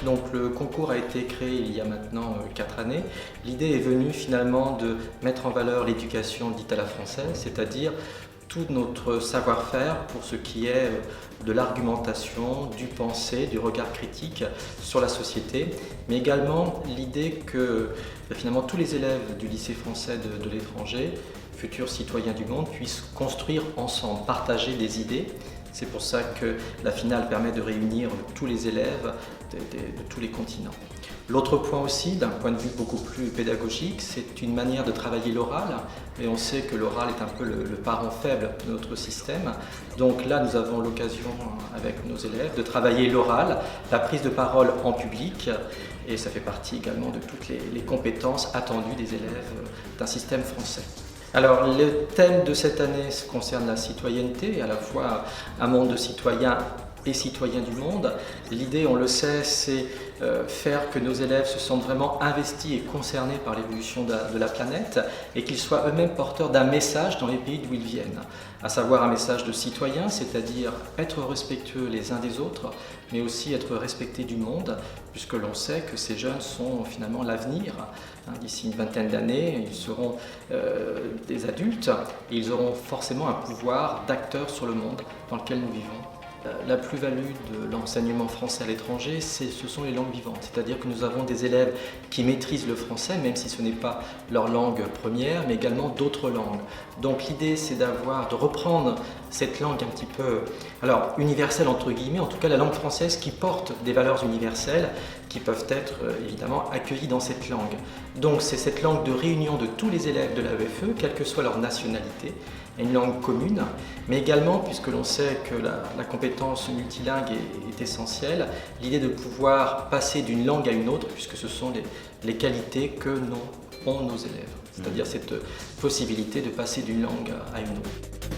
Donc le concours a été créé il y a maintenant 4 années. L'idée est venue finalement de mettre en valeur l'éducation dite à la française, c'est-à-dire tout notre savoir-faire pour ce qui est de l'argumentation, du penser, du regard critique sur la société, mais également l'idée que finalement tous les élèves du lycée français de l'étranger, futurs citoyens du monde, puissent construire ensemble, partager des idées. C'est pour ça que la finale permet de réunir tous les élèves de tous les continents. L'autre point aussi, d'un point de vue beaucoup plus pédagogique, c'est une manière de travailler l'oral. Et on sait que l'oral est un peu le parent faible de notre système. Donc là, nous avons l'occasion, avec nos élèves, de travailler l'oral, la prise de parole en public. Et ça fait partie également de toutes les compétences attendues des élèves d'un système français. Alors, le thème de cette année concerne la citoyenneté, à la fois un monde de citoyens et citoyens du monde. L'idée, on le sait, c'est faire que nos élèves se sentent vraiment investis et concernés par l'évolution de la planète et qu'ils soient eux-mêmes porteurs d'un message dans les pays d'où ils viennent, à savoir un message de citoyen, c'est-à-dire être respectueux les uns des autres, mais aussi être respectés du monde, puisque l'on sait que ces jeunes sont finalement l'avenir. D'ici une vingtaine d'années, ils seront des adultes et ils auront forcément un pouvoir d'acteur sur le monde dans lequel nous vivons. La plus-value de l'enseignement français à l'étranger, ce sont les langues vivantes, c'est-à-dire que nous avons des élèves qui maîtrisent le français, même si ce n'est pas leur langue première, mais également d'autres langues. Donc l'idée, c'est de reprendre cette langue un petit peu, alors universelle entre guillemets, en tout cas la langue française qui porte des valeurs universelles qui peuvent être évidemment accueillies dans cette langue. Donc c'est cette langue de réunion de tous les élèves de l'AEFE, quelle que soit leur nationalité, une langue commune, mais également, puisque l'on sait que la compétence multilingue est essentielle, l'idée de pouvoir passer d'une langue à une autre, puisque ce sont les qualités que ont nos élèves, c'est-à-dire cette possibilité de passer d'une langue à une autre.